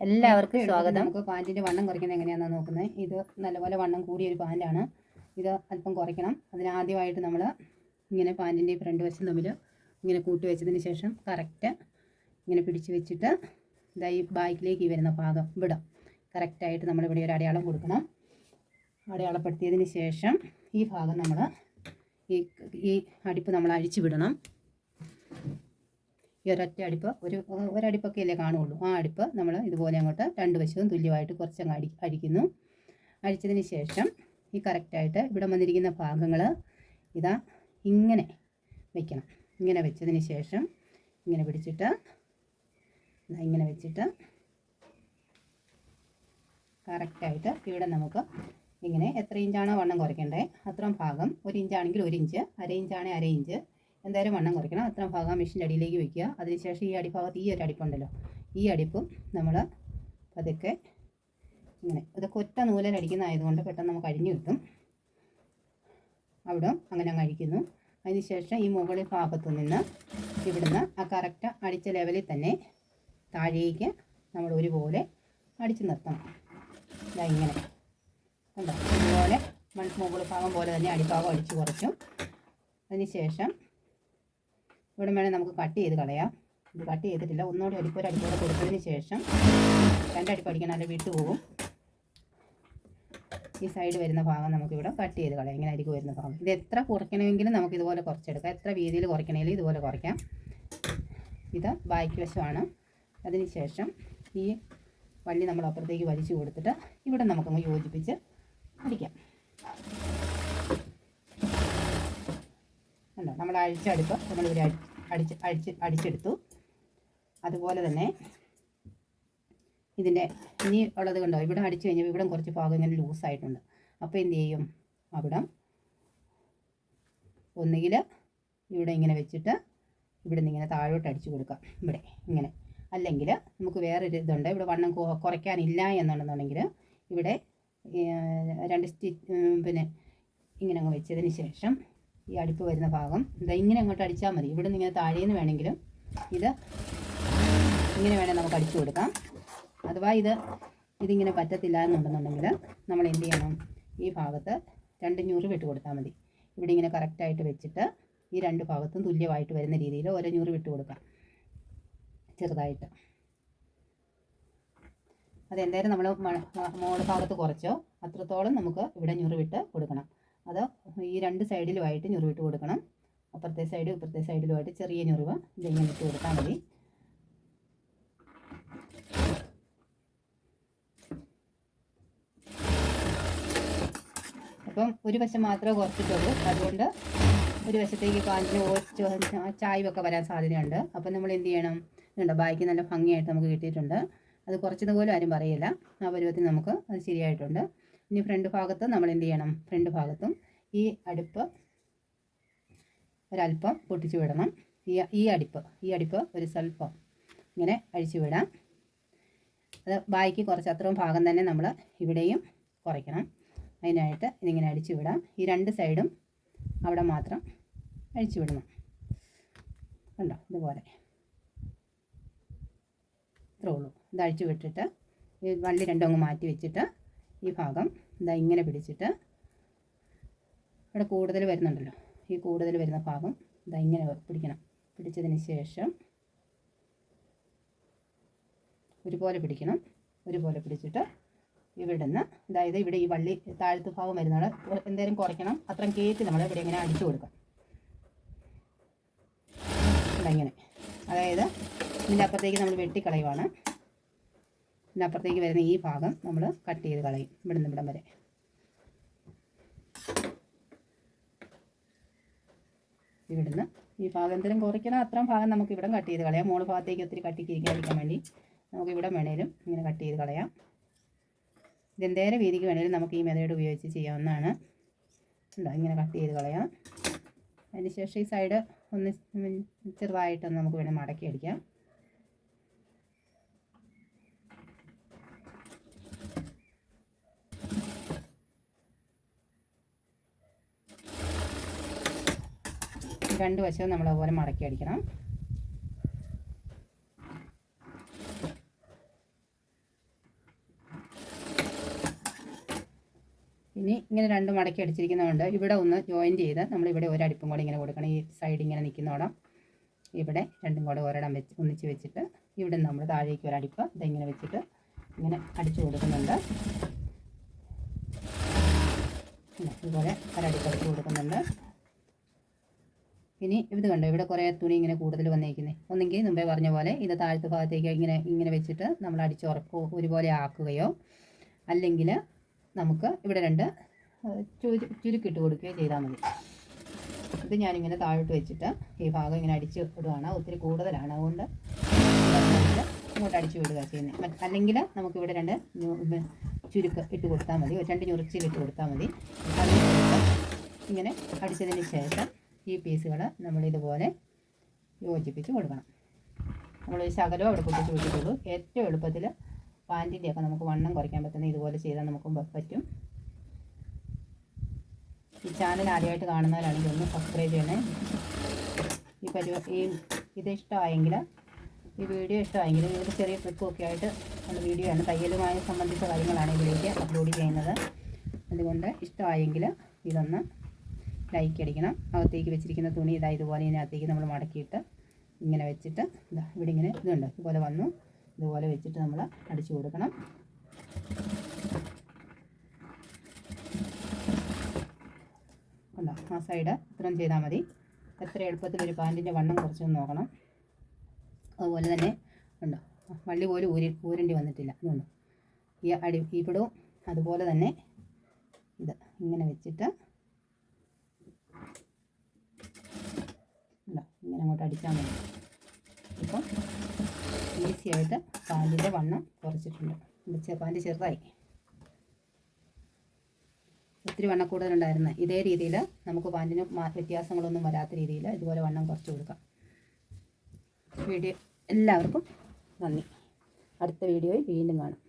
എല്ലാവർക്കും സ്വാഗതം. നമുക്ക് പാൻറ്റിൻ്റെ വണ്ണം കുറയ്ക്കുന്നത് എങ്ങനെയാണെന്ന് നോക്കുന്നത്. ഇത് നല്ലപോലെ വണ്ണം കൂടിയൊരു പാൻറ്റാണ്. ഇത് അല്പം കുറയ്ക്കണം. അതിനാദ്യമായിട്ട് നമ്മൾ ഇങ്ങനെ പാൻറ്റിൻ്റെ ഫ്രണ്ട് വശം തമ്മിൽ ഇങ്ങനെ കൂട്ടി വെച്ചതിന് ശേഷം കറക്റ്റ് ഇങ്ങനെ പിടിച്ച് വെച്ചിട്ട് ഇതായി ബാക്കിലേക്ക് ഈ വരുന്ന ഭാഗം ഇവിടെ കറക്റ്റായിട്ട് നമ്മളിവിടെ ഒരു അടയാളം കൊടുക്കണം. അടയാളപ്പെടുത്തിയതിന് ശേഷം ഈ ഭാഗം നമ്മൾ ഈ അടിപ്പ് നമ്മൾ അഴിച്ചു വിടണം. ഈ ഒരൊറ്റ അടുപ്പ് ഒരടിപ്പൊക്കെ അല്ലേ കാണുള്ളൂ. ആ അടുപ്പ് നമ്മൾ ഇതുപോലെ അങ്ങോട്ട് രണ്ട് വശവും തുല്യമായിട്ട് കുറച്ചങ്ങ് അടിക്കുന്നു. അഴിച്ചതിന് ശേഷം ഈ കറക്റ്റായിട്ട് ഇവിടെ വന്നിരിക്കുന്ന ഭാഗങ്ങൾ ഇതാ ഇങ്ങനെ വയ്ക്കണം. ഇങ്ങനെ വെച്ചതിന് ശേഷം ഇങ്ങനെ പിടിച്ചിട്ട് ഇങ്ങനെ വെച്ചിട്ട് കറക്റ്റായിട്ട് ഇവിടെ നമുക്ക് ഇങ്ങനെ എത്ര ഇഞ്ചാണോ വണ്ണം കുറയ്ക്കേണ്ടത് അത്രയും ഭാഗം, 1 ഇഞ്ചാണെങ്കിൽ 1 ഇഞ്ച്, അര ഇഞ്ചാണെങ്കിൽ അര ഇഞ്ച് എന്തായാലും വണ്ണം കുറയ്ക്കണം. അത്രയും ഭാഗം മെഷീൻ്റെ അടിയിലേക്ക് വയ്ക്കുക. അതിനുശേഷം ഈ അടിഭാഗത്ത് ഈ ഒരു അടിപ്പുണ്ടല്ലോ, ഈ അടിപ്പും നമ്മൾ പതുക്കെ ഇങ്ങനെ ഇതൊക്കെ ഒറ്റ നൂലിൽ അടിക്കുന്നതായതുകൊണ്ട് പെട്ടെന്ന് നമുക്ക് അഴിഞ്ഞു കിട്ടും. അവിടെ അങ്ങനെ അങ്ങ് അഴിക്കുന്നു. അതിനുശേഷം ഈ മുകളിൽ ഭാഗത്തു നിന്ന് ഇവിടുന്ന് ആ കറക്റ്റ് അടിച്ച ലെവലിൽ തന്നെ താഴേക്ക് നമ്മൾ ഒരുപോലെ അടിച്ചു നിർത്തണം. ഇതാ ഇങ്ങനെ കണ്ടോ, ഇതുപോലെ മുകൾ ഭാഗം പോലെ തന്നെ അടിഭാഗം അടിച്ചു കുറയ്ക്കും. അതിനുശേഷം ഇവിടെ വേണേൽ നമുക്ക് കട്ട് ചെയ്ത് കളയാം. ഇത് കട്ട് ചെയ്തിട്ടില്ല. ഒന്നുകൂടി അടിപ്പോടെ കൊടുത്തതിന് ശേഷം രണ്ടടിപ്പ് അടിക്കണം, അല്ല വിട്ടുപോകും. ഈ സൈഡ് വരുന്ന ഭാഗം നമുക്കിവിടെ കട്ട് ചെയ്ത് കളയാം. ഇങ്ങനെ അരികു വരുന്ന ഭാഗം. ഇത് എത്ര കുറയ്ക്കണമെങ്കിലും നമുക്കിതുപോലെ കുറച്ചെടുക്കാം. എത്ര വീതിയിൽ കുറയ്ക്കണമെങ്കിലും ഇതുപോലെ കുറയ്ക്കാം. ഇത് ബാക്ക് വശമാണ്. അതിന് ശേഷം ഈ വള്ളി നമ്മൾ അപ്പുറത്തേക്ക് വലിച്ചു കൊടുത്തിട്ട് ഇവിടെ നമുക്കങ്ങ് യോജിപ്പിച്ച് അടിക്കാം. കണ്ടോ, നമ്മൾ അഴിച്ച അടുപ്പ് നമ്മളിവിടെ അടിച്ചെടുത്തു. അതുപോലെ തന്നെ ഇതിൻ്റെ ഇനി ഉള്ളത് കണ്ടോ, ഇവിടെ അടിച്ചു കഴിഞ്ഞാൽ ഇവിടെ കുറച്ച് ഭാഗം ഇങ്ങനെ ലൂസായിട്ടുണ്ട്. അപ്പോൾ എന്ത് ചെയ്യും, അവിടെ ഒന്നുകിൽ ഇവിടെ ഇങ്ങനെ വെച്ചിട്ട് ഇവിടെ നിന്ന് ഇങ്ങനെ താഴോട്ട് അടിച്ചു കൊടുക്കാം, ഇവിടെ ഇങ്ങനെ. അല്ലെങ്കിൽ നമുക്ക് വേറൊരു ഇതുണ്ട്, ഇവിടെ വണ്ണം കുറയ്ക്കാനില്ല എന്നുണ്ടെന്നുണ്ടെങ്കിൽ ഇവിടെ 2 സ്റ്റിച്ച് പിന്നെ ഇങ്ങനെ അങ്ങ് വെച്ചതിന് ശേഷം ഈ അടുപ്പ് വരുന്ന ഭാഗം ഇതാ ഇങ്ങനെ അങ്ങോട്ട് അടിച്ചാൽ മതി. ഇവിടെ നിന്ന് ഇങ്ങനെ താഴേന്ന് വേണമെങ്കിലും ഇത് ഇങ്ങനെ വേണേൽ നമുക്ക് അടിച്ചു കൊടുക്കാം. അഥവാ ഇതിങ്ങനെ പറ്റത്തില്ല എന്നുണ്ടെന്നുണ്ടെങ്കിൽ നമ്മൾ എന്ത് ചെയ്യണം, ഈ ഭാഗത്ത് 2 ഞൂറ് വിട്ട് കൊടുത്താൽ മതി. ഇവിടെ ഇങ്ങനെ കറക്റ്റായിട്ട് വെച്ചിട്ട് ഈ 2 ഭാഗത്തും തുല്യമായിട്ട് വരുന്ന രീതിയിൽ ഓരോ ഞൂറ് വിട്ട് കൊടുക്കാം ചെറുതായിട്ട്. അതെന്തായാലും നമ്മൾ മോൾ ഭാഗത്ത് കുറച്ചോ അത്രത്തോളം നമുക്ക് ഇവിടെ ഞൂറ് വിട്ട് കൊടുക്കണം. അത് ഈ 2 സൈഡിലുമായിട്ട് ഞുറി വിട്ട് കൊടുക്കണം. അപ്പുറത്തെ സൈഡും ഇപ്പുറത്തെ സൈഡിലുമായിട്ട് ചെറിയ ഞുറിവ് ഇതിങ്ങനെ ഇട്ട് കൊടുത്താൽ മതി. അപ്പം ഒരു വശം മാത്രമേ കുറച്ചിട്ടുള്ളൂ. അതുകൊണ്ട് ഒരു വശത്തേക്ക് പാൻറ്റിന് ചായവൊക്കെ വരാൻ സാധ്യതയുണ്ട്. അപ്പം നമ്മൾ എന്ത് ചെയ്യണം, ഇതുണ്ട് ബാക്കി നല്ല ഭംഗിയായിട്ട് നമുക്ക് കിട്ടിയിട്ടുണ്ട്. അത് കുറച്ചത് പോലും ആരും പറയില്ല. ആ പരുവത്തിന് നമുക്ക് അത് ശരിയായിട്ടുണ്ട്. ഇനി ഫ്രണ്ട് ഭാഗത്ത് നമ്മൾ എന്ത് ചെയ്യണം, ഫ്രണ്ട് ഭാഗത്തും ഈ അടുപ്പ് ഒരല്പം പൊട്ടിച്ചു വിടണം. ഈ അടുപ്പ് ഒരു സ്വല്പം ഇങ്ങനെ അഴിച്ചു വിടാം. അത് ബാക്കി കുറച്ച് അത്രയും ഭാഗം തന്നെ നമ്മൾ ഇവിടെയും കുറയ്ക്കണം. അതിനായിട്ട് ഇതിങ്ങനെ അടിച്ചു വിടാം. ഈ 2 സൈഡും അവിടെ മാത്രം അഴിച്ചു വിടണം. കണ്ടോ, ഇതുപോലെ ഇത്രേ ഉള്ളൂ. ഇത് അഴിച്ചു വിട്ടിട്ട് ഈ വള്ളി രണ്ടും അങ്ങ് മാറ്റി വെച്ചിട്ട് ഈ ഭാഗം ഇതാ ഇങ്ങനെ പിടിച്ചിട്ട് ഇവിടെ കൂടുതൽ വരുന്നുണ്ടല്ലോ, ഈ കൂടുതൽ വരുന്ന ഭാഗം ഇതാ ഇങ്ങനെ പിടിക്കണം. പിടിച്ചതിന് ശേഷം ഒരുപോലെ പിടിക്കണം. ഒരുപോലെ പിടിച്ചിട്ട് ഇവിടെ നിന്ന് അതായത് ഇവിടെ ഈ വള്ളി താഴത്ത് ഭാഗം വരുന്നത് എന്തേലും കുറയ്ക്കണം. അത്രയും കയറ്റി നമ്മൾ ഇവിടെ ഇങ്ങനെ അടിച്ചു കൊടുക്കാം. ഇവിടെ ഇങ്ങനെ, അതായത് ഇതിൻ്റെ അപ്പുറത്തേക്ക് നമ്മൾ വെട്ടിക്കളയുവാണ്. ഇതിൻ്റെ അപ്പുറത്തേക്ക് വരുന്ന ഈ ഭാഗം നമ്മൾ കട്ട് ചെയ്ത് കളയും, ഇവിടുന്ന് ഇവിടം വരെ. ഇവിടുന്ന് ഈ ഭാഗം എന്തെങ്കിലും കുറയ്ക്കണം, അത്രയും ഭാഗം നമുക്ക് ഇവിടെ കട്ട് ചെയ്ത് കളയാം. മോള് ഭാഗത്തേക്ക് ഒത്തിരി കട്ടിക്കിരിക്കാതിരിക്കാൻ വേണ്ടി നമുക്ക് ഇവിടെ വേണേലും ഇങ്ങനെ കട്ട് ചെയ്ത് കളയാം. ഇതെന്തേരം വീതിക്ക് വേണേലും നമുക്ക് ഈ മെത്തേഡ് ഉപയോഗിച്ച് ചെയ്യാവുന്നതാണ്. ഉണ്ടോ, ഇങ്ങനെ കട്ട് ചെയ്ത് കളയാം. അതിന് ശേഷം ഈ സൈഡ് ഒന്ന് ചെറുതായിട്ടൊന്ന് നമുക്ക് വേണേൽ മടക്കി അടിക്കാം. രണ്ട് വശവും നമ്മൾ അതുപോലെ മടക്കി അടിക്കണം. ഇനി ഇങ്ങനെ 2 മടക്കി അടിച്ചിരിക്കുന്നതുകൊണ്ട് ഇവിടെ ഒന്ന് ജോയിൻറ്റ് ചെയ്ത് നമ്മളിവിടെ ഒരടിപ്പും കൂടെ ഇങ്ങനെ കൊടുക്കണം. ഈ സൈഡ് ഇങ്ങനെ നിൽക്കുന്നോടം ഇവിടെ രണ്ടും കൂടെ ഒരിടം വെച്ച് ഒന്നിച്ച് വെച്ചിട്ട് ഇവിടെ നമ്മൾ താഴേക്ക് ഒരടിപ്പ് ഇതിങ്ങനെ വെച്ചിട്ട് ഇങ്ങനെ അടിച്ചു കൊടുക്കുന്നുണ്ട്. ഇതുപോലെ ഒരടിപ്പ് അടിച്ചു കൊടുക്കുന്നുണ്ട്. ഇനി ഇത് കണ്ടോ, ഇവിടെ കുറേ തുണി ഇങ്ങനെ കൂടുതൽ വന്നേക്കുന്നത്. ഒന്നെങ്കിൽ മുമ്പേ പറഞ്ഞ പോലെ ഇത് താഴത്തെ ഭാഗത്തേക്ക് ഇങ്ങനെ വെച്ചിട്ട് നമ്മൾ അടിച്ചുറപ്പ് ഒരുപോലെ ആക്കുകയോ അല്ലെങ്കിൽ നമുക്ക് ഇവിടെ 2 ചുരുക്കിട്ട് കൊടുക്കുകയോ ചെയ്താൽ മതി. ഇത് ഞാനിങ്ങനെ താഴോട്ട് വെച്ചിട്ട് ഈ ഭാഗം ഇങ്ങനെ അടിച്ച് ഇടുകയാണ്. ഒത്തിരി കൂടുതലാണ്, അതുകൊണ്ട് ഇങ്ങോട്ട് അടിച്ച് വിടുക ചെയ്യുന്നത്. അല്ലെങ്കിൽ നമുക്കിവിടെ 2 ചുരുക്ക് ഇട്ട് കൊടുത്താൽ മതി, 2 ഞുറിച്ചിലിട്ട് കൊടുത്താൽ മതി. ഇങ്ങനെ അടിച്ചതിന് ശേഷം ഈ പീസുകൾ നമ്മളിതുപോലെ യോജിപ്പിച്ച് കൊടുക്കണം. നമ്മളൊരു ശകലം അവിടെ പൊട്ടിച്ച് വിട്ടിട്ടുള്ളൂ. ഏറ്റവും എളുപ്പത്തിൽ പാൻറ്റിൻ്റെയൊക്കെ നമുക്ക് വണ്ണം കുറയ്ക്കാൻ പറ്റുന്ന ഇതുപോലെ ചെയ്താൽ നമുക്ക് പറ്റും. ഈ ചാനൽ ആദ്യമായിട്ട് കാണുന്നവരാണെങ്കിൽ ഒന്ന് സബ്സ്ക്രൈബ് ചെയ്യണേ. ഇത് ഇഷ്ടമായെങ്കിൽ, ഈ വീഡിയോ ഇഷ്ടമായെങ്കിൽ, ഇതിൽ ചെറിയ ട്രിക്കൊക്കെ ആയിട്ട് ഉള്ള വീഡിയോ ആണ്, തയ്യലുമായി സംബന്ധിച്ച കാര്യങ്ങളാണ് ഇതിലേക്ക് അപ്ലോഡ് ചെയ്യുന്നത്. അതുകൊണ്ട് ഇഷ്ടമായെങ്കിൽ ഇതൊന്ന് ലൈക്ക് അടിക്കണം. അകത്തേക്ക് വെച്ചിരിക്കുന്ന തുണി ഇതുപോലെ ഇതിനകത്തേക്ക് നമ്മൾ മടക്കിയിട്ട് ഇങ്ങനെ വെച്ചിട്ട് ഇവിടെ ഇങ്ങനെ ഇതുണ്ട്, ഇതുപോലെ വന്നു, ഇതുപോലെ വെച്ചിട്ട് നമ്മൾ അടിച്ചു കൊടുക്കണം. കണ്ടോ, ആ സൈഡ് ഇത്രയും ചെയ്താൽ മതി. എത്ര എളുപ്പത്തിൽ ഒരു പാൻറ്റിൻ്റെ വണ്ണം കുറച്ചൊന്ന് നോക്കണം. അതുപോലെ തന്നെ ഉണ്ടോ, വള്ളി പോലും ഊരേണ്ടി വന്നിട്ടില്ല. ഇതുണ്ട്, ഈ പിടവും അതുപോലെ തന്നെ ഇത് ഇങ്ങനെ വെച്ചിട്ട് ഇങ്ങനെ അങ്ങോട്ട് അടിച്ചാൽ മതി. ഇപ്പം ഈസി ആയിട്ട് പാൻറ്റിൻ്റെ വണ്ണം കുറച്ചിട്ടുണ്ട്. പാൻറ്റ് ചെറുതായി, ഒത്തിരി വണ്ണം കൂടുതലുണ്ടായിരുന്നു. ഇതേ രീതിയിൽ നമുക്ക് പാൻറ്റിന് വ്യത്യാസങ്ങളൊന്നും വരാത്ത രീതിയിൽ ഇതുപോലെ വണ്ണം കുറച്ച് കൊടുക്കാം. വീഡിയോ എല്ലാവർക്കും നന്ദി. അടുത്ത വീഡിയോയിൽ വീണ്ടും കാണാം.